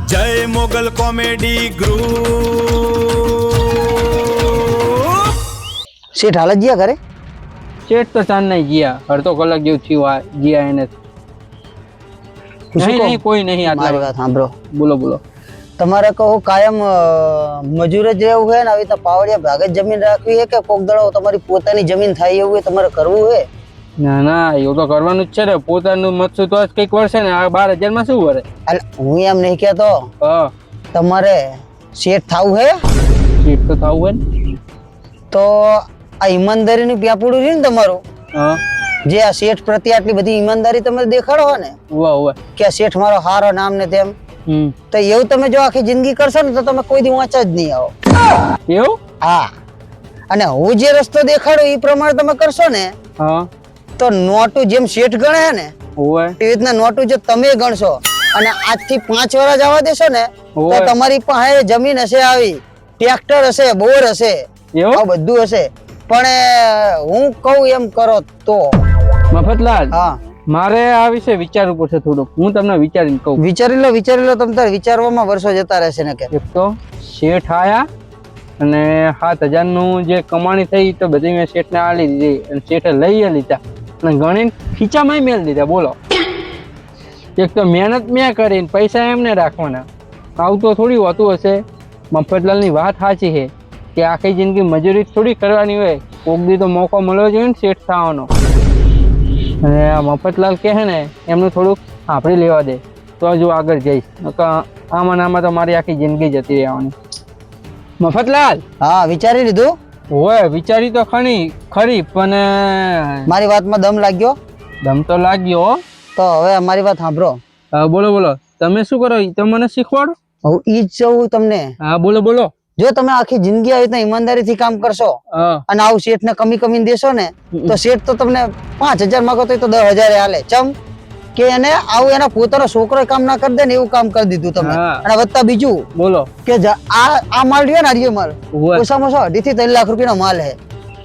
જય Mughal comedy group. શેઠ હાલ જ ગયા ઘરે? શેઠ તો ચાંદ નહીં ગયા, અડધો કલાક જેવું થયું આ ગયા એને। નહીં કોઈ નહીં આટલા। મારી વાત સાંભળો, બોલો બોલો। તમારે કહો કાયમ મજૂર જ રહેવું હોય ને આવી રીતે પાવડિયા ભાગે જ જમીન રાખવી છે કે કોક દડો તમારી પોતાની જમીન થાય એવું તમારે કરવું છે? ના ના એવું તો કરવાનું જ છે ને, પોતાનું મતસું તો જ કંઈક વર્ષે ને, આ 12,000 માં શું વરે? હું એમ નહીં કહેતો, હા તમારે શેઠ થવું છે શેઠ તો થવું હોય ને। તો આ ઈમાનદારીનું પ્યાપુડું છે ને તમારું, હા જે આ શેઠ પ્રત્યે આટલી બધી ઈમાનદારી તમે દેખાડો હો ને વાહ વાહ। કે આ શેઠ મારો હારો નામ ને તેમ, તો એવું તમે જો આખી જિંદગી કરશો ને તો તમે કોઈ દી વાંચા જ નહીં આવો। એવું? હા, અને હું જે રસ્તો દેખાડું એ પ્રમાણે તમે કરશો ને હા તો નોટું જેમ શેઠ ગણે છે ને હોય એ રીતના નોટું જો તમે ગણશો અને આજથી 5 વર્ષ જવા દેશો ને તો ઓય। તમારી પાસે જમીન હશે, આવી ટ્રેક્ટર હશે, બોર હશે, એવું? આ બધું હશે, પણ હું કહું એમ કરો તો। મફતલાલ, હા, મારે આ વિશે વિચારવું પડશે થોડુંક, હું તમને વિચારીને કહું। વિચારી લો તમે તારે વિચારવામાં વર્ષો જતા રહેશે ને કે એક તો શેઠ આયા અને 7,000 નું જે કમાણી થઈ તો બધી મેં શેઠને આલી દીધી અને શેઠે લઈ લીધા અને ગણીને ખીચામાં મેળ દીધા। બોલો, એક તો મહેનત મેં કરીને પૈસા એમને રાખવાના, આવું તો થોડી હોતું હશે? મફતલાલની વાત સાચી છે કે આખી જિંદગી મજૂરી થોડી કરવાની હોય, કોક દી તો મોકો મળવો જોઈએ ને શેઠ થવાનો। અને આ મફતલાલ કહે ને એમનું થોડુંક સાંભળી લેવા દે તો જો આગળ જઈશ, આમાં ને આમાં તો મારી આખી જિંદગી જતી રહેવાની। મફતલાલ, હા વિચારી લીધું? હોય વિચારી તો ખરી પણ મારી વાતમાં દમ લાગ્યો? દમ તો લાગ્યો હો। તો હવે અમારી વાત સાંભળો। હા બોલો બોલો, તમે શું કરો તો મને શીખવાડો। હું ઈ જ કહું તમને, હા બોલો બોલો। જો તમે આખી જિંદગી આવી રીતના ઈમાનદારીથી કામ કરશો હા અને આવું શેઠ ને કમી દેશો ને તો શેઠ તો તમને 5,000 માંગો તો 10,000 હાલે। ચમ કે એને આવું એના પોતાનો છોકરો કામ ના કરી દે ને એવું કામ કરી દીધું તમે। હા। અને વત્તા બીજું બોલો। કે આ માલ રહ્યો ને, આ માલ હોય। ઓછામાં ઓછો 2 થી 3 લાખ રૂપિયાનો માલ છે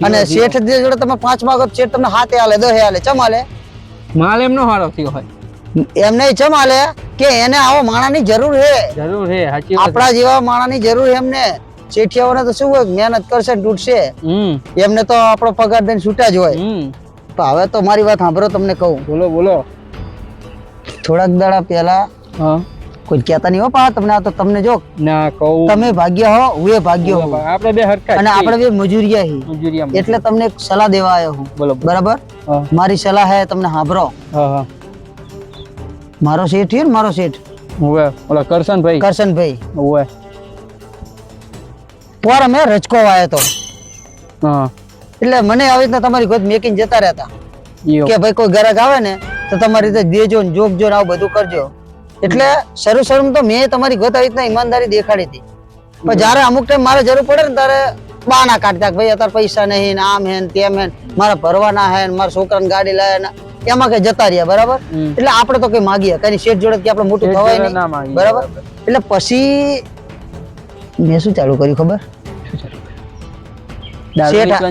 અને શેઠ જે જોડે તમે 5 માંગો તો શેઠ તમને 7 હાલે, 10 હાલે। ચમ હાલે? માલ એમનો હારો થયો હોય? એમ નહીં, ચમ હાલે કે એને આવો માણાની જરૂર છે, જરૂર છે, સાચી વાત। આપણા જેવા માણાની જરૂર છે એમને। શેઠિયાઓને તો શું હોય, મહેનત કરશે ને તૂટશે, એમને તો આપણો પગાર દઈને છૂટા જ હોય। તો હવે તો મારી વાત સાંભળો, તમને કહું। બોલો બોલો। થોડાક દાડા પહેલા હા કોઈ કહેતા નહીં હો પા તમને, આ તો તમને જો ના કહું, તમે ભાગ્ય હો, હું એ ભાગ્ય હું, આપણે બે હરખા અને આપણે બે મજૂરિયા હી, મજૂરિયા એટલે તમને એક સલાહ દેવા આવ્યો હું। બોલો બરાબર? હા મારી સલાહ હે, તમને સાંભળો। હા। મારો શેઠ છે ને, મારો શેઠ હોય ઓલા કરશનભાઈ, કરશનભાઈ, હોય પર અમે રચકો વાયો તો, હા એટલે મને આવી રીતના તમારી ગોદ મેકીને જતા રહેતા ઈયો કે ભાઈ કોઈ ગ્રાહક આવે ને તો તમારી રીતે દેજો ને જોગજો ને આવું બધું કરજો। એટલે શરૂ તો મેં તમારી ગોત આવી રીતના ઈમાનદારી દેખાડી હતી, પણ જયારે અમુક ટાઈમ મારે જરૂર પડે ને ત્યારે બહાના કાઢતા કે ભાઈ અત્યારે પૈસા નહીં ને આમ હે ને તેમ હે ને મારા ભરવાના હે ને મારા છોકરાને ગાડી લાવે ને એમાં કઈ જતા રહ્યા। બરાબર? એટલે આપણે તો કઈ માગીએ કઈ શેઠ જોડે કે આપણે મોટું થવાય નહીં। બરાબર? એટલે પછી મેં શું ચાલુ કર્યું ખબર?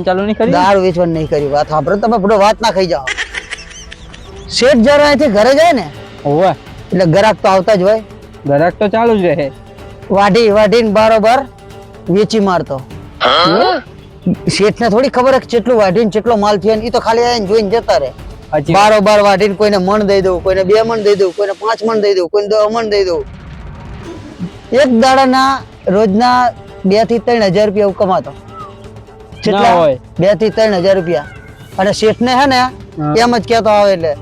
ચાલુ નહીં કરી? દારૂ વેચવાનું નહીં કર્યું। વાત સાંભળો તમે, બધો વાત ના ખાઈ જાઓ। શેઠ જરા અહીંથી ઘરે જાય ને હોય એટલે ગ્રાહક તો આવતા જ હોય, ગ્રાહક તો ચાલુ જ રહે, વાઢીને બારોબાર વેચી મારતો। શેઠ ને થોડી ખબર કે કેટલું વાઢીને કેટલો માલ થયો, એ તો ખાલી આવીને જોઈને જતા રહે। બારોબાર વાઢીને કોઈને મણ દઈ દઉં, કોઈને 2 મણ દઈ દઉં, કોઈને 5 મણ દઈ દઉં, કોઈને 10 મણ દઈ દઉં। એક દાડાના રોજના 2 થી 3,000 રૂપિયા કમાતો। કેટલા? 2 થી 3,000 રૂપિયા। અને શેઠ ને હે ને એમ જ કેતો આવે એટલે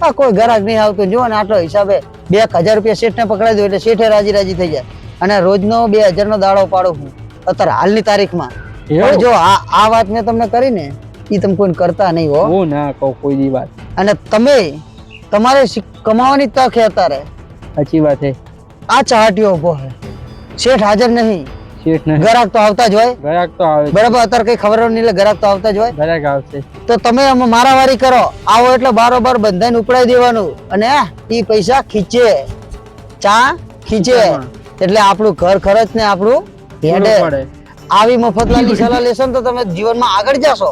આ કોઈ ગ્રાહક નહીં આવતું, જો ને આટલો હિસાબે 2,000 રૂપિયા શેઠ ને પકડાઈ દો એટલે શેઠે રાજી થઈ જાય। અને રોજનો 2,000 નો દાડો પાડું હું અત્યારે હાલની તારીખમાં। પણ જો આ વાત મેં તમને કરી ને એ તમે કોઈ કરતા નહીં હો। હું ના કહું કોઈ દી વાત, અને તમારે કમાવાની તક છે અત્યારે। સાચી વાત છે। આ ચાહટીઓ ઉભો છે, શેઠ હાજર નહીં, શેઠ ને ગ્રાહક તો આવતા જ હોય। ગ્રાહક તો આવે, બરાબર? અત્યારે કઈ ખબર નહીં એટલે ગ્રાહક તો આવતા જ હોય। ગ્રાહક આવશે તો તમે મારાવારી કરો, આવો એટલે બારોબાર બંધાઈને ઉપડાઈ દેવાનું અને ઈ પૈસા ખીચે એટલે આપણું ઘર ખર્ચ ને આપણું હેડે। આવી મફતલાલની સલાહ લેશો ને તો તમે જીવનમાં આગળ જશો।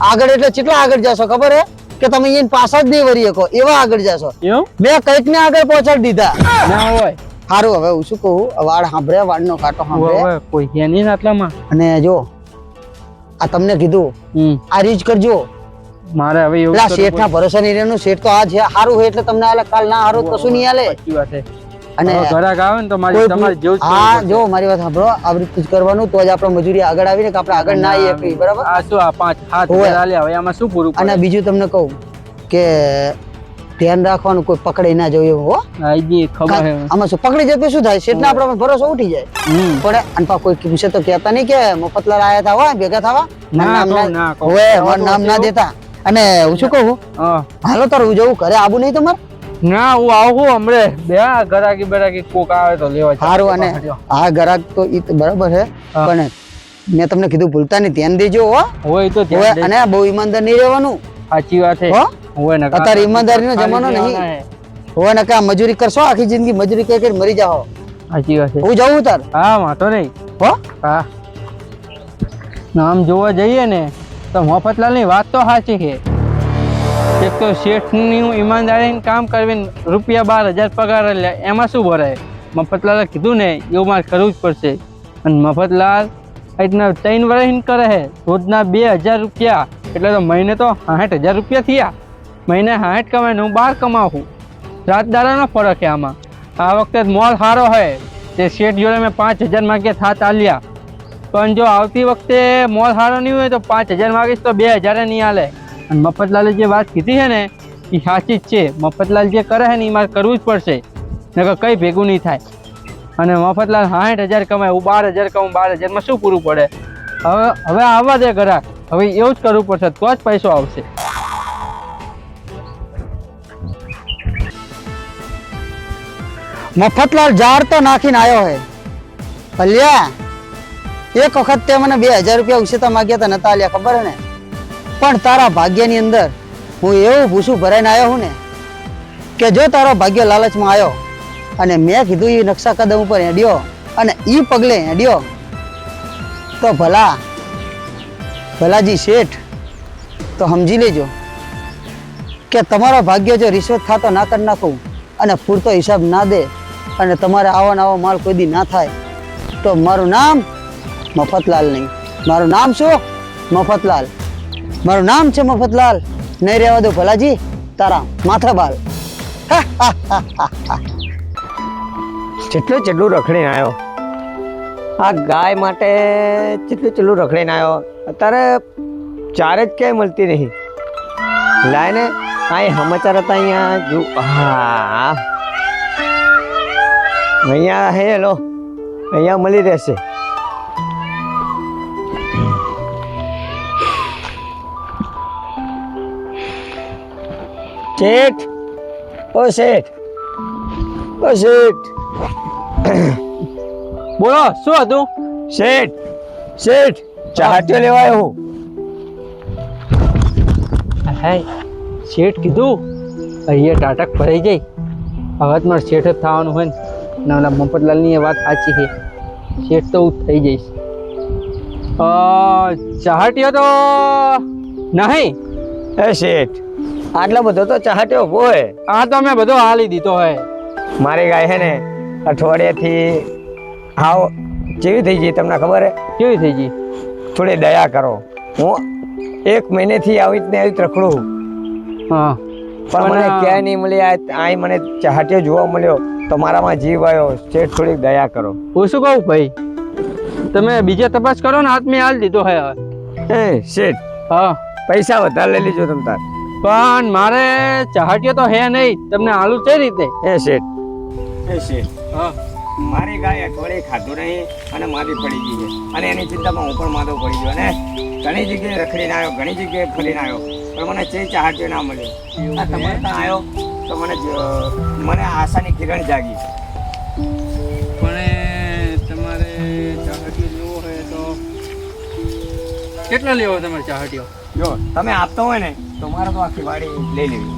આગળ એટલે કેટલા આગળ જશો ખબર હે? કે તમે એને પાછા જ નહીં વરી શકો એવા આગળ જશો। મેં કઈક ને આગળ પહોંચાડી દીધા। ના હોય સારું હવે હું શું કહું, વાળ સાંભળે, વાળનો કાંટો સાંભળે. હવે કોઈ છે નહીં ને આટલામાં. અને જો આ તમને કીધું આ રીચ કરજો. મારે હવે એવું પેલા શેઠ ના ભરોસે નહીં રહેવાનું. શેઠ તો આ છે સારું હોય એટલે તમને આલે, કાલ ના સારું તો કશું નહીં આલે. સાચી વાત છે. અને હવે ઘરાક આવે ને તો મારી તમારે જેવું જ હા કરવું જો મારી વાત સાંભળો, આવી રીતે જ કરવાનું, તો જ આપણે મજૂરી આગળ આવીને કે આપણે આગળ ના આવીએ કઈ, બરાબર. આ શું આ 5-7 હોય. હજાર આલ્યા, હવે આમાં શું પૂરું અને પડે? બીજું તમને કહું કે ધ્યાન રાખવાનું, કોઈ પકડી ના જવું એવું. હો આજી ખબર હે. આમાં શું પકડી જાય તો શું થાય, શેઠ ના આપણા પર ભરોસો ઉઠી જાય. પણ અને પા કોઈ પૂછે તો કહેતા નહીં કે મફતલાલ આયા હતા હોય ભેગા થવા, ના કહું, મારું ના કહું. હોય મારું નામ ના દેતા. અને હું શું કહું, હા. હાલો તાર હું જવું, ઘરે આવું નહીં તમારે. ના હું આવું હમણે બે ઘરાકી બરાકી કોક આવે તો લેવા જાય. સારું. અને આ ગ્રાહક તો ઈ તો બરાબર છે, હા. પણ મેં તમને કીધું ભૂલતા નહીં, ધ્યાન દેજો. હો હોય તો હોય. ધ્યાન દે. અને બહુ ઈમાનદાર નહીં રહેવાનું. સાચી વાત છે. હો હોય ને અત્યારે ઈમાનદારીનો જમાનો નહીં. હોય ને કે મજૂરી કરશો આખી જિંદગી, મજૂરી કરી કરી મરી જાઓ. સાચી વાત છે. હું જવું તાર. હા વાંધો નહીં. હો હા નામ જોવા જઈએ ને તો મફતલાલ ની વાત તો સાચી છે. એક તો શેઠની ઈમાનદારીનું કામ કરવીને રૂપિયા 12,000 પગાર લે, એમાં શું ભરાય? મફતલાલે કીધું ને એવું મારે કરવું જ પડશે. અને મફતલાલ એટલા 3 વર્ષ કરે છે, રોજના 2,000 રૂપિયા, એટલે તો મહિને તો 60,000 રૂપિયા થયા. મહિને 60 કમાય ને હું 12 કમાવું. રાત દાડાનો ફરક છે આમાં. આ વખતે મોલ સારો હોય તે શેઠ જોડે મેં 5,000 માગ્યા થાત આલ્યા, પણ જો આવતી વખતે મોલ સારો નહીં હોય તો 5,000 માગીશ તો 2,000 નહીં આલે. અને મફતલાલે જે વાત કીધી છે ને એ સાચી જ છે. મફતલાલ જે કરે છે ને એ મારે કરવું જ પડશે, નકર કંઈ ભેગું નહીં થાય. અને મફતલાલ 60,000 કમાય, હું 12,000 કમાઉં, 12,000 માં શું પૂરું પડે? હવે આવવા દે ઘરાક, હવે એવું જ કરવું પડશે તો જ પૈસો આવશે. મફતલાલ ઝાડ તો નાખીને આવ્યો હે ભલ્યા. એક વખત તે મને 2,000 રૂપિયા ઉછેતા માગ્યા હતા, નતા આલ્યા, ખબર હે ને. પણ તારા ભાગ્યની અંદર હું એવું ભૂસું ભરાઈને આવ્યો હું ને કે જો તારો ભાગ્ય લાલચમાં આવ્યો અને મેં કીધું એ નકશા કદમ ઉપર હેડ્યો અને ઈ પગલે હેડ્યો તો ભલાજી શેઠ તો સમજી લેજો કે તમારો ભાગ્ય જો રિશ્વત ખાતો ના કરી નાખું અને પૂરતો હિસાબ ના દે અને તમારે આવો નવો માલ કોઈ દી ના થાય તો મારું નામ મફતલાલ નહીં. મારું નામ શું? મફતલાલ. મારું નામ છે મફતલાલ. નહીં રહેવા દો ભલાજી તારા માથા બાલ. જેટલું રખડીને આવ્યો આ ગાય માટે, જેટલું રખડીને આવ્યો. અત્યારે ચારે જ ક્યાંય મળતી નહીં. લાઈને અહીં સમાચાર હતા અહીંયા જો. હા અહીંયા હે લો, અહીંયા મળી રહેશે. શેઠ, ઓ શેઠ, ઓ શેઠ. બોલો શું હતું? શેઠ, શેઠ ચાહત્યો લેવા આવ્યો હું. હાય શેઠ કીધું અહીંયા ટાટક ભરાઈ જાય. હવે જ મારે શેઠ જ થવાનું હોય ને ઓલા મફતલાલની એ વાત સાચી છે. શેઠ તો હું થઈ જઈશ. ચાહટ્યો તો નહીં. હે શેઠ, આટલો બધો તો ચાહટ્યો હોય. આ તો મેં બધો હાલી દીધો હોય. મારી ગાય છે ને અઠવાડિયાથી હાવ કેવી થઈ ગઈ તમને ખબર હે? કેવી થઈ ગઈ? થોડી દયા કરો. હું 1 મહિનેથી આવી જ ને આવી જ રખડું, હા પણ મને ક્યાંય નહીં મળી. આ મને ચાહટ્યો જોવા મળ્યો તો મારામાં જીવ આવ્યો. શેઠ થોડીક દયા કરો. હું શું કહું ભાઈ, તમે બીજા તપાસ કરો ને, હાથ મેં હાલ દીધો હે હવે. હે શેઠ, હા પૈસા વધારે લઈ લેજો તમ તાર. પણ મારે ચાહટ્યો તો હે નહીં, તમને હાલું કઈ રીતે? હે શેઠ, હે શેઠ, હા મારી ગાય અઠવાડિયે ખાધું નહીં અને મારી પડી ગઈ છે, અને એની ચિંતામાં હું પણ માદો પડી ગયો. અને ઘણી જગ્યાએ રખડીને આવ્યો, ઘણી જગ્યાએ ફરીને આવ્યો, પણ મને ચે ચાહટ્યો ના મળ્યો. આ તમારે ત્યાં આવ્યો તો મને આશાની કિરણ જાગી. પણ તમારે ચાહટ્યો લેવો હોય તો કેટલો લેવો તમારે ચાહટ્યો? જો તમે આપતો હોય ને તો મારે તો આખી વાડી લઈ લેવી.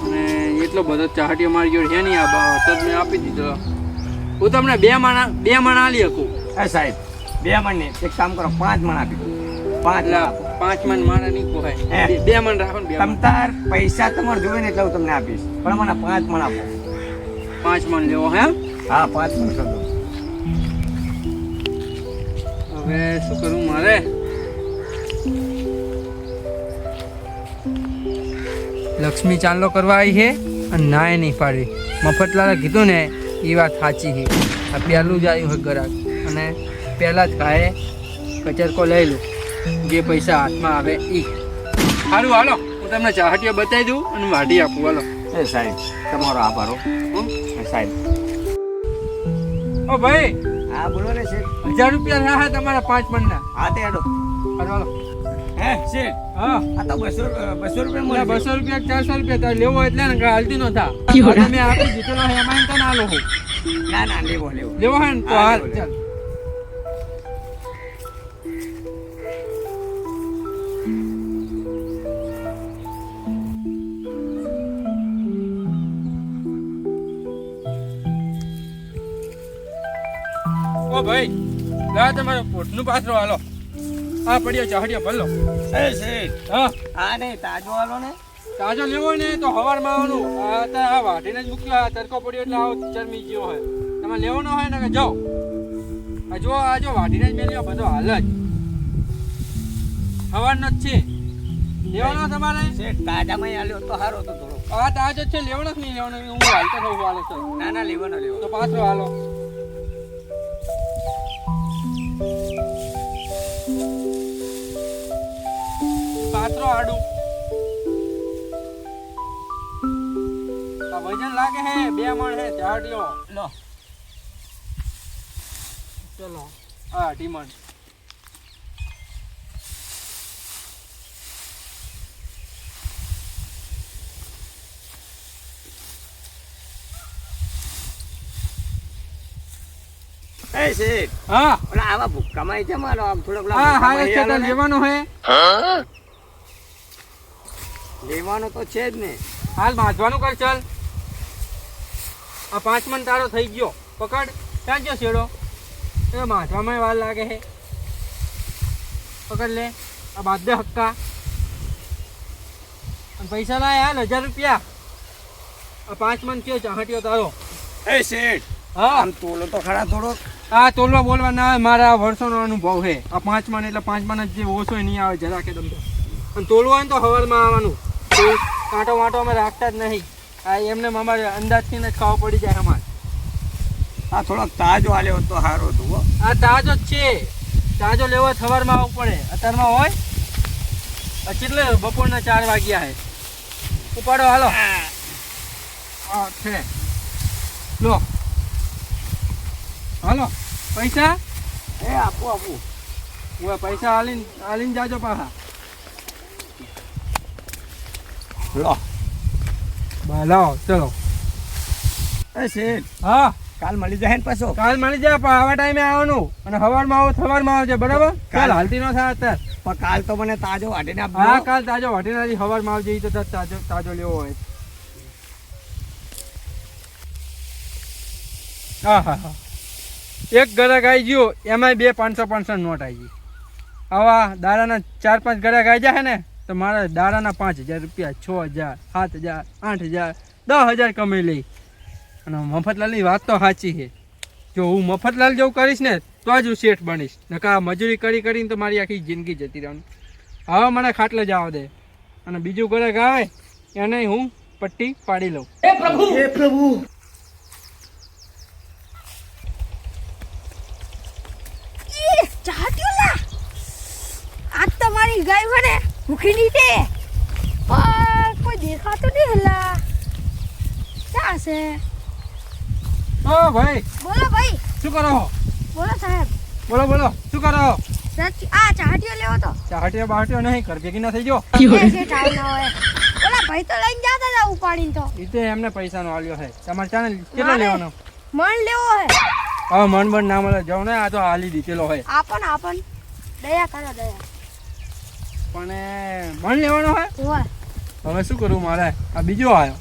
અને એટલો બધો ચાહટ્યો મારી જોડે છે નહીં. આ બાબત તો મેં આપી દીધો. હું તમને 2 મણ આલી શકું. હે સાહેબ, 2 મણ ને એક કામ કરો, 5 મણ આપી દો. 5 લાખ. 5 મણ મારે નહીં પોહાય. 2 મણ રાખો ને. તમ તાર પૈસા તમારે જોવે ને એટલે હું તમને આપીશ, પણ મને 5 મણ આપો. 5 મણ લેવો હે? હા 5 મણ કરી દો. હવે શું કરું મારે? લક્ષ્મી ચાંદલો કરવા આવી છે અને નાય નહીં પાડી. મફતલાલે કીધું ને એ વાત સાચી છે. આ પહેલું જ આવ્યું હોય ગ્રાહક અને પહેલાં જ ખાએ કચરકો લઈ લઉં, જે પૈસા હાથમાં આવે એ. સારું હાલો, હું તમને ચાહટીઓ બતાવી દઉં અને વાઢી આપું. હાલો. એ સાહેબ તમારો આભાર હો. સાહેબ. ઓ ભાઈ, હા બોલો ને શેઠ. 1000 રૂપિયા રહ્યા તમારા 5 મણના. હા તે હેડો. હાલો હાલો. હે શેઠ, હા, આ તો 200 રૂપિયા મને મળે. 200 રૂપિયા 400 રૂપિયા તારે લેવો એટલે ને હાલતી નો થા. મેં આપી દીધેલો હે એમાં તને આલો હું. ના ના લેવો લેવો. લેવો હે ને તો હા, હાલ લેવો, ચાલ. ઓ ભાઈ, લા તમારો પોટનું પાથરો હાલો. આ પડ્યો ચાહડિયો ભલો. એ શેઠ, હા, હા નહીં તાજો આલો ને. તાજો લેવો ને તો હવારમાં આવવાનું. આ અત્યારે આ વાઢીને જ મૂક્યો. આ તડકો પડ્યો એટલે આવો ચરમી ગયો હોય. તમે લેવાનો હોય ને કે જાઓ. આ જો વાઢીને જ મેલ્યો બધો હાલ જ. હવારનો જ છે. લેવાનો તમારે? શેઠ તાજામાં આલ્યો તો સારો તો થોડો. આ તાજો જ છે. લેવાનો કે નહીં લેવાનો? હું હાલતો થવું હાલો સર. ના ના લેવાનો લેવો. તો પાછો હાલો. પાત્રો આડું. આ વજન લાગે હે 2 મણ હે ચાહટીઓ. લો ચલો આ ડીમણ. એ શેઠ, હા ઓલા આવા ભૂક્કામાં છે મારો આમ થોડોક હા હા છે તો લેવાનો હે. લેવાનો તો છે જ ને. હાલ બાંધવાનું કર ચાલ. આ 5 મણ તારો થઈ ગયો. પકડ. ક્યાં ગયો શેડો? એ બાંધવામાં વાર લાગે હે. પકડ લે. આ બાંધ દે હક્કા. અને પૈસા લાય હાલ 1000 રૂપિયા. આ 5 મણ કયો ચાહટીઓ તારો. એ શેઠ, હા આમ તોલો તો ખરા થોડોક. આ તોલવા બોલવા ના આવે. મારા વર્ષોનો અનુભવ છે. આ 5 મણ એટલે 5 મણ જ જે ઓછો નહીં આવે જરા કે તમને. અને તોલવા હોય ને તો સવારમાં આવવાનું. કાંટો વાંટો અમે રાખતા જ નહીં. આ એમને અમારે અંદાજથી જ ખાવા પડી જાય અમારે. આ થોડોક તાજો આલ્યો તો સારો હતો હો. આ તાજો જ છે. તાજો લેવો સવારમાં આવવું પડે. અત્યારમાં હોય આ કેટલે બપોરના 4 વાગ્યા છે. ઉપાડો હાલો. હા છે. લો હાલો. પૈસા એ આપો આપો. હું પૈસા હાલીને જાજો પાછા. લો લાવો ચલો. એ શેઠ, હા કાલ મળી જાય ને પાછો. કાલ મળી જાય પણ આવા ટાઈમે આવવાનું. અને સવારમાં આવજે બરાબર. કાલ હાલતી ન થાય અત્યારે. પણ કાલ તો મને તાજો વાટીને આપજો. હા કાલ તાજો વાટીનારી સવારમાં આવજે. ઈ તો તાજો લેવો હોય. હા હા હા. એક ગ્રાહક આવી ગયો એમાંય 2 500 નોટ આવી ગઈ. આવા દાડાના 4-5 ગ્રાહક આવી જાય ને તો મારા દાડાના 5000 રૂપિયા, 6000, 7000, 8000, 10000 કમાઈ લઈ. અને મફતલાલની વાત તો સાચી છે. જો હું મફતલાલ જેવું કરીશ ને તો જ હું શેઠ બનીશ. નકા મજૂરી કરીને તો મારી આખી જિંદગી જતી રહેવાની. હવે મને ખાટલે જવા દે. અને બીજું ગ્રાહક આવે એને હું પટ્ટી પાડી લઉં. એ પ્રભુ. ચાહટીઓલા આજ તો મારી ગાય મને ભૂખી નહીં દે. પણ કોઈ દેખાતું નહીં હલા. ક્યાં છે? ઓ ભાઈ બોલો ભાઈ. શું કરો? બોલો સાહેબ. બોલો શું કરો? આ ચાહટીઓ લેવો તો ચાહટીઓ નહીં કર ભેગી ના થઈ ગયો. જે ટાઈમ ના હોય. ઓલા ભાઈ તો લઈને જતા હતા ઉપાડીને તો. ઈ એમને પૈસાનો આલ્યો છે. તમારે ચાને કેટલો મારે લેવાનો? મણ લેવો હે. હવે મન ના મળે જાવ ને. આ તો હાલી દીધેલો હોય. આપણ દયા કરો દયા. પણ મન લેવાનો હોય. હોય હવે શું કરવું મારે? આ બીજો આવ્યો.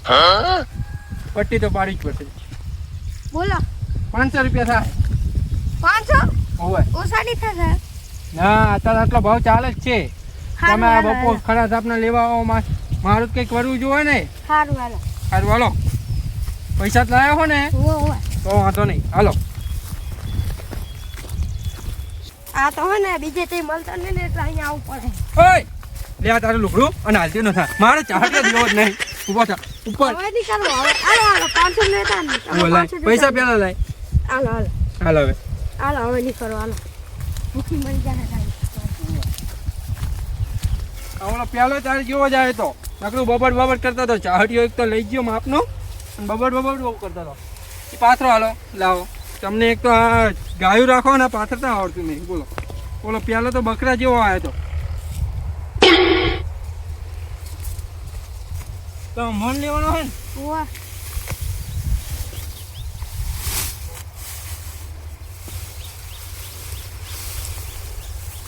પટ્ટી તો પાડી જ પડશે. બોલો. 500 રૂપિયા થાય. 500 હોય ઓછા નહીં થાય સાહેબ. ના અત્યારે આટલો ભાવ ચાલે જ છે. હારું, તમે આ હારું, બપોર ખરા આપને લેવા આવો મારું જ કંઈક કરવું જોઈએ ને. સારું હાલો. સારું હાલો. પૈસા જ લાવ્યા હો ને? હોય તો વાંધો નહીં હાલો. આ તો હે ને બીજે તે મળતા નહીં ને એટલે અહીંયા આવવું પડે. ઓય લે આ તારું લુગડું અને હાલતી ન થા મારે ચાહટ્યો દેવો જ નહીં. ઊભો થા ઉપર. હવે નીકળવો હવે. હાલો 500 લેતા ને ઓ લાય પૈસા પેલા લાય. હાલો હાલો હવે. હવે નીકળો હાલો. ભૂખી મરી જાય કાંઈ. આવડો પેલો તાર જેવો જ આવે તો નકરું બબડ કરતા તો ચાહટીઓ એક તો લઈ ગયો માપનો અને બબડ બહુ કરતા તો એ પાથરો હાલો લાવો. તમને એક તો આ ગાયું રાખો ને પાથરતા આવડતું નહીં. બોલો બોલો પેલો તો બકરા જેવો આવ્યો તો મન લેવાનો હે ને. વાહ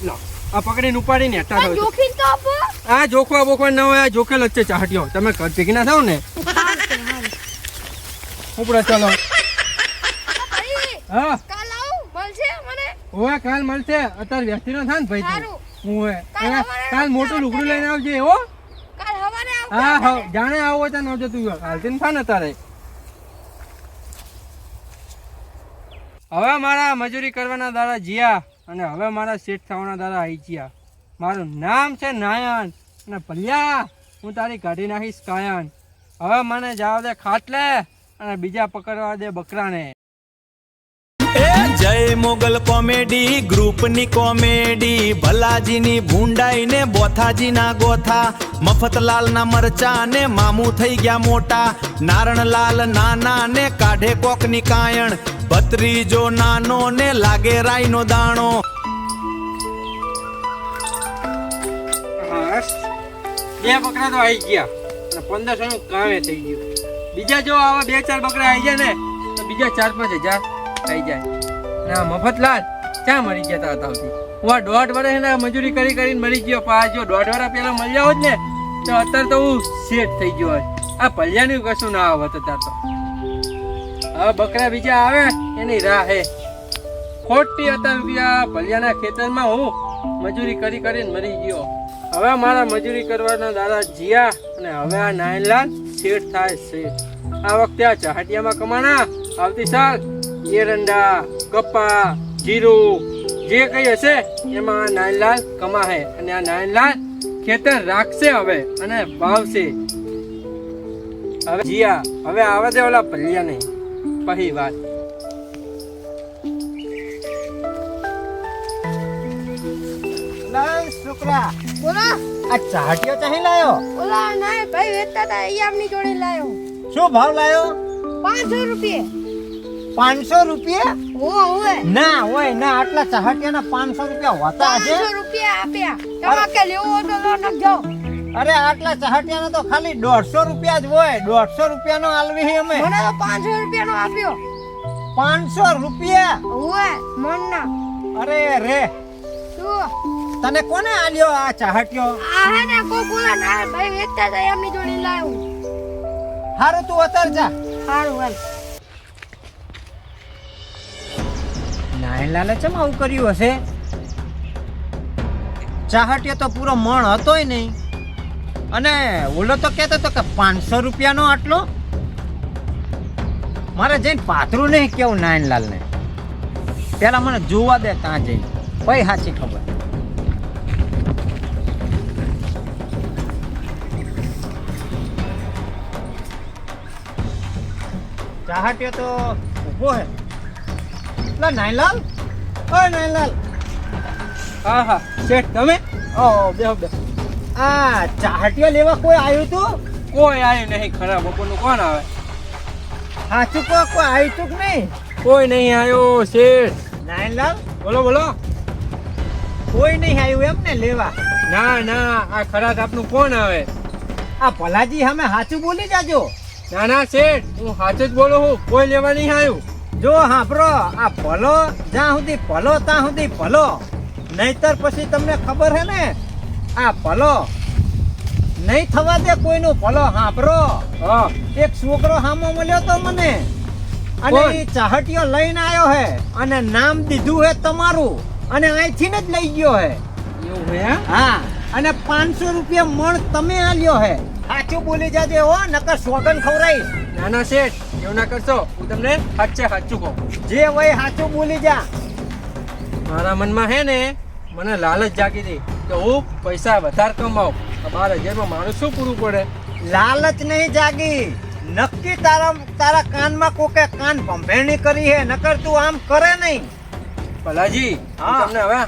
લો આ પકડીને ઉપાડીને હેઠા થાવ. જોખીન તો આપો. આ જોખવા બોખવા ન હોય આ જોખેલ જ છે ચાહટીઓ. તમે ઘર ભેગી ના થાવ ને ઉપડે ચાલો. ભાઈ હા કાલ આવું મળશે મને. ઓય કાલ મળશે. અત્યારે વ્યસ્તી નો થાય ને ભાઈ તું. સારું. ઓય કાલ સવારે કાલ મોટું લુગડું લઈને આવજે હો. કાલ હવારે આવું. હા હા જાણે આવો ત્યાં આવજો તું. હાલતી ને થા ને તારે. હવે મારા મજૂરી કરવાના દાડા જીયા અને હવે મારા શેઠ થવાના દાડા આવી ગયા. મારું નામ છે નાયન અને ભલ્યા હું તારી કાઢી નાખીશ કાયન. હવે મને જવા દે ખાટલે અને બીજા પકડવા દે બકરાને. એ જય મોગલ કોમેડી ગ્રુપની કોમેડી ભલાજીની ભૂંડાઈ ને બોથાજીના ગોથા મફતલાલના મરચા ને મામું થઈ ગયા મોટા નારણલાલ નાના ને કાઢે કોકની કાયણ ભત્રીજો નાનો ને લાગે રાઈનો દાણો. બે બકરા તો આવી ગયા અને 1500 નું કામે થઈ ગયું. બીજા જો આવા 2-4 બકરા આવી જાય ને તો બીજા 4-5 હજાર થઈ જાય. ને આ મફતલાલ ક્યાં મરી ગયા હતા આવતી. હું આ 1.5 વર્ષ એના મજૂરી કરીને મરી ગયો. પાછો જો 1.5 વર્ષ પહેલા મળ્યા હોત ને તો અત્યારે તો હું શેઠ થઈ ગયો હોત. આ ભલ્યાનું કશું ના આવત અત્યારે તો. હવે બકરા બીજા આવે એની રાહ હે. ખોટી હતા રૂપિયા ભલ્યાના ખેતરમાં હું મજૂરી કરીને મરી ગયો. હવે મારા મજૂરી કરવાના દાદા જીયા અને હવે આ નાયનલાલ શેઠ થાય શેઠ. આ વખતે આ ચાહટિયામાં કમાણા. આવતી સાલ એરંડા કપા જીરું જે કઈ હશે એમાં આ નાયનલાલ કમાશે અને આ નાયનલાલ ખેતર રાખશે હવે અને વાવશે. હવે જીયા હવે આવે દે ઓલા ભલ્યા નહીં પછી વાત. છોકરા બોલો. આ ચાહટીઓ ચાહી લાયો. ઓલા ના ભાઈ વેચતા હતા એ આપની જોડે લાયો. શું ભાવ લાયો? 500 રૂપિયા. 500 રૂપિયા? ઓય ના હોય ના આટલા ચાહટીયાના 500 રૂપિયા હોતા હશે. 500 રૂપિયા આપ્યા. તમારે લેવો હોય તો લો નાખજો. અરે આટલા ચાહટીયાનો તો ખાલી 150 રૂપિયા જ હોય. 150 રૂપિયાનો આલવી હે અમે. મને તો 500 રૂપિયાનો આપ્યો. 500 રૂપિયા? ઓય મનના. અરે રે શું તને કોને આલ્યો આ ચાહટીયો? આ હે ને કોકુલા ના ભાઈ વેચતા હતા એમની જોડે લાયો. હારું તું અતર જા. સારું હાલ. નાયનલાલે ચમ આવું કર્યું હશે? ચાહટીયો તો પૂરો મણ હતોય નહીં અને ઓલો તો કહેતો હતો કે 500 રૂપિયાનો આટલો. મારે જઈને પાથરું નહીં કેવું નાયનલાલને. પેલા મને જોવા દે ત્યાં જઈને પછી સાચી ખબર. ચાહટીયો તો ઊભો હે. નાયનલાલ ઓય નાયનલાલ. હા હા શેઠ તમે બેહો બે. આ ચાહટીયો લેવા કોઈ આવ્યું તું? કોઈ આવ્યું નહીં. ખરા બપોરનું કોણ આવે? સાચું કોઈ આવ્યું તું કે નહીં? કોઈ નહીં આવ્યો શેઠ. નાયનલાલ બોલો બોલો. કોઈ નહીં આવ્યું એમ ને લેવા? ના ના આ ખરા આપનું કોણ આવે? આ ભલાજી સામે સાચું બોલી જાજો. ના ના શેઠ હું સાચું જ બોલું છું. કોઈ લેવા નહીં આવ્યું. જો હાંભળો આ ભલો જ્યાં સુધી ભલો ત્યાં સુધી ભલો. નહીતર પછી તમને ખબર હે ને આ ભલો નહીં થવા દે કોઈનું ભલો. હાંભળો હા એક છોકરો સામો મળ્યો તો મને અને કોણ? એ ચાહટીયો લઈને આવ્યો હે અને નામ દીધું હે તમારું અને અહીંથી જ લઈ ગયો હે. એવું હે? હા અને 500 રૂપિયા મણ તમે આલ્યો હે. સાચું બોલી જાજે હો નકર સોગન ખવરાઈશ. ના ના શેઠ એવું ના કરશો, હું તમને સાચું કહું. જે હોય સાચું બોલી જા. મારા મનમાં હે ને મને લાલચ જાગી હતી કે હું પૈસા વધારે કમાઉં. 12,000 માં મારું શું પૂરું પડે? લાલચ નહીં જાગી, નક્કી તારા કાનમાં કોકે કાન ભંભેરણી કરી હે, નકર તું આમ કરે નહીં. ભલાજી, હું હા. તમને હવે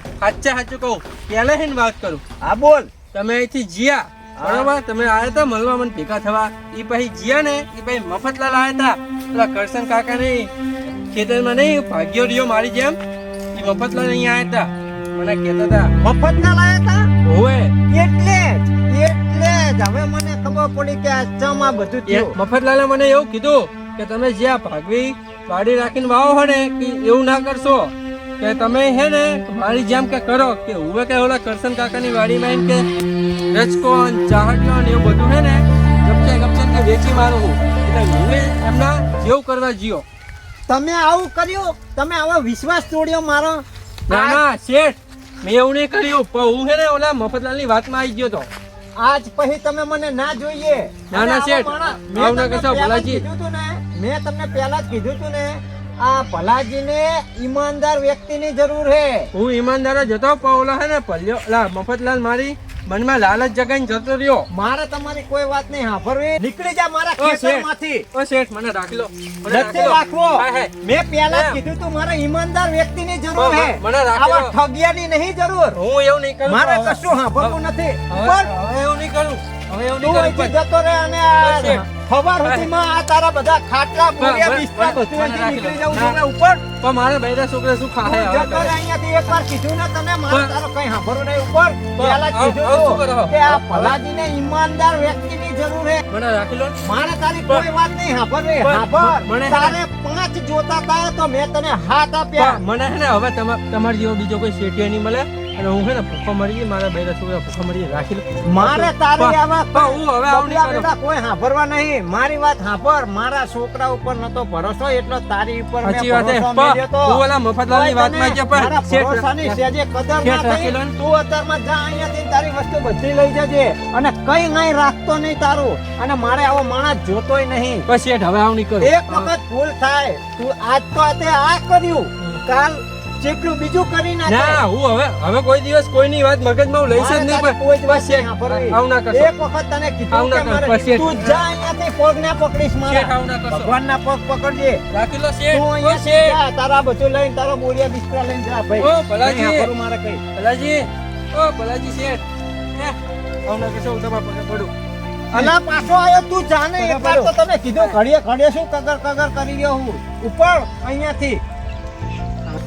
સાચું કહું, પહેલે હેને વાત કરું. હા બોલ. તમે અહીંથી જીયા બરોબર, તમે આવ્યા હતા મળવા મને ભેગા થવા. ઈ પછી જીયા ને ઈ પછી મફતલાલ આવ્યા હતા. પેલા કરશન કાકા નહીં ખેતરમાં નહીં ભાગ્યો રહ્યો મારી જેમ, ઈ મફતલાલ અહીંયા આવ્યા હતા. મને કહેતા હતા મફત ના લાયા તા હોવે એટલે જ હવે મને ખબર પડી કે આ ચમ આ બધું થયું. મફતલાલે મને એવું કીધું કે તમે જ્યાં ભાગવી વાડી રાખીને વાવો હો ને કે એવું ના કરશો, કે તમે હે ને મારી જેમ કે કરો કે હવે કે ઓલા કરશન કાકાની વાડીમાં એમ કે રચકો ને ચાહડીઓ ને એવું બધું હે ને ગપચે કે વેચી મારું હું. એટલે હું એમના જેવું કરવા જીઓ. તમે આવું કર્યું, તમે આવો વિશ્વાસ તોડ્યો મારો. ના શેઠ, મેં એવું નહીં કર્યું, પણ હું હે ને ઓલા મફતલાલની વાતમાં આવી ગયો તો. આજ પછી તમે મને ના જોઈએ. ના, અને આવો શેઠ, માણસ- આવું ના મેં કરશો, તમને પહેલા જ ભલાજી. કીધું તું ને, મેં તમને પહેલા જ કીધું તું ને, આ ભલાજીને ઈમાનદાર વ્યક્તિની જરૂર છે. હું ઈમાનદાર જ હતો, પણ ઓલા હે ને ભલ્યો ઓલા મફતલાલ મારી મનમાં લાલચ જગાઈને જતો રહ્યો. મારે તમારી કોઈ વાત નહીં સાંભળવી. નીકળી જા મારા ઓ શેઠ, ખેતરમાંથી. ઓ શેઠ, મને રાખી લો, મને નથી રાખવો. હાય, હાય. મેં પહેલા જ હા. કીધું તું મારે ઈમાનદાર વ્યક્તિની જરૂર છે. મને રાખી લો. આવા ઠગિયાની નહીં જરૂર. હું એવું નહીં કરું. મારે હવે- કશું સાંભળવું નથી. હવે પણ હવે એવું નહીં કરું, હવે એવું તું નહીં અહીંથી કરું. જતો રહે અને બસ આ એમ. સવાર સુધીમાં આ તારા બધા ખાટલા બોરિયા બસ, બિસ્તરા બસ, બધું મને અહીંથી રાખી લો. નીકળી જવું ના. જોઈએ ઉપર. પણ મારે બૈરા છોકરા શું ખાહે તું હવે જતો રહે કરે? અહીંયાથી એકવાર કીધું ને તને મારે પણ- તારો કઈ સાંભળવું નહીં ઉપર. પહેલા જ આવ- કીધું આવ શું તું કરો? કે આ ભલાજીને ઈમાનદાર વ્યક્તિની જરૂર છે. મને રાખી લો. મારે તારી કોઈ વાત નહીં સાંભળવી. પણ- સાંભળ. મને- તારે 5 જોતા તા તો મેં તને હાથ આપ્યા. પણ મને હે ને હવે તમારી જેવો બીજો કોઈ શેઠિયો નહીં મળે, અને હું હે ને ભૂખો મરી ગઈ, મારા બૈરા છોકરા ભૂખો મરી ગયા, રાખી લો. મારે તારી પણ- આવા પણ હું હવે આવું નહીં બબલા કરું. બેટા કોઈ સાંભળવા નહીં. મારી વાત સાંભળ. મારા છોકરા ઉપર નતો ભરોસો એટલો તારી ઉપર મેં સાચી વાત છે. ભરોસો પણ મેલ્યો તો. હું ઓલા મફતલાલની તોય વાતમાં તને જે પણ મારા શેઠ- ભરોસાની સહેજે કદર ના શેઠ રાખી થઈ. લો ને. તું અત્યારમાં જા અહીંયાથી તારી વસ્તુ બધી લઈ જજે અને કઈ નહીં રાખતો નહીં તારું. અને મારે આવો માણસ જોતોય નહીં. બસ શેઠ, હવે આવું નહીં કરું. એક વખત ભૂલ થાય, તું આજ તો તે આ કર્યું, કાલ જેટલું બીજું કરી નાખે. ના, હું હવે કોઈ દિવસ કોઈની વાત મગજમાં હું લઈશ જ મારે નહીં. તારી કોઈ જ વાત બસ શેઠ, નહીં સાંભળવી. આવું ના કરશો. એક વખત તને કીધું આવું ના કે કર, મારે બસ શેઠ. તું જા અહીંયાથી પગ ના પકડીશ મારા. શેઠ, આવું ના કરશો. ભગવાનના પગ પકડજે. રાખી લો શેઠ. તું ઓ અહીંયાથી શેઠ. જા, તારા બધું લઈને તારા બોરિયા બિસ્તરા લઈને જા ભાઈ. ઓ ભલાજી. નહીં સાંભળવું મારે કઈ. ભલાજી, ઓ ભલાજી શેઠ, હે, આવું ના કરશો, હું તમારા પગે પડું. અલા પાછો આયો તું જા ને. એકવાર તો તમે કીધું ઘડીએ શું કગર કરી રહ્યો હું. ઉપર અહીંયાથી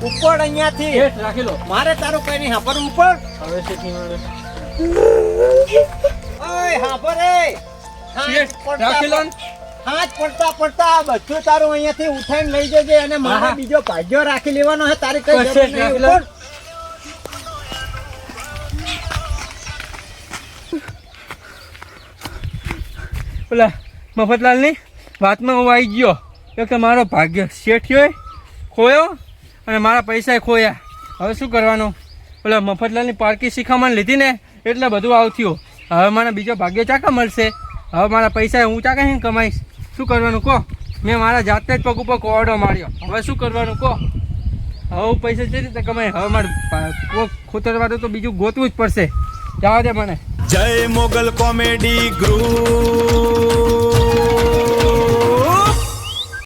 ઉપર અહીંયાથી. શેઠ, રાખી લો. મારે તારું કઈ નહીં સાંભળવું. ઉપર હવે શેઠ નહીં મળે. ઓય સાંભળ રે. શેઠ, રાખી લો ને. હાથ પડતા બધું તારું અહીંયાથી ઉઠાઈને લઈ જજે અને મારે હા. બીજો ભાગ્યો રાખી લેવાનો છે. તારી કઈ બસ જરૂર શેઠ, નહીં. રાખી લો. ઉપર. પેલા મફતલાલની વાતમાં હું આવી ગયો. એક તો મારો ભાગ્ય શેઠિયો ખોયો અને મારા પૈસા ખોયા. હવે શું કરવાનું? પેલા મફતલાલની પારકી શિખામણ લીધી ને એટલે બધું આવું થયું. હવે મને બીજો ભાગ્ય ચાકા મળશે. હવે મારા પૈસા હું ચાકા અહીં કમાઈશ. શું કરવાનું કહો? મેં મારા જાતે જ પગ ઉપર કોરડો માર્યો. હવે શું કરવાનું કહો? હવે હું પૈસા જે રીતે કમાય, હવે મારે ખોતરવાનું તો બીજું ગોતવું જ પડશે. જવા દે મને. જય મોગલ કોમેડી ગ્રુપ.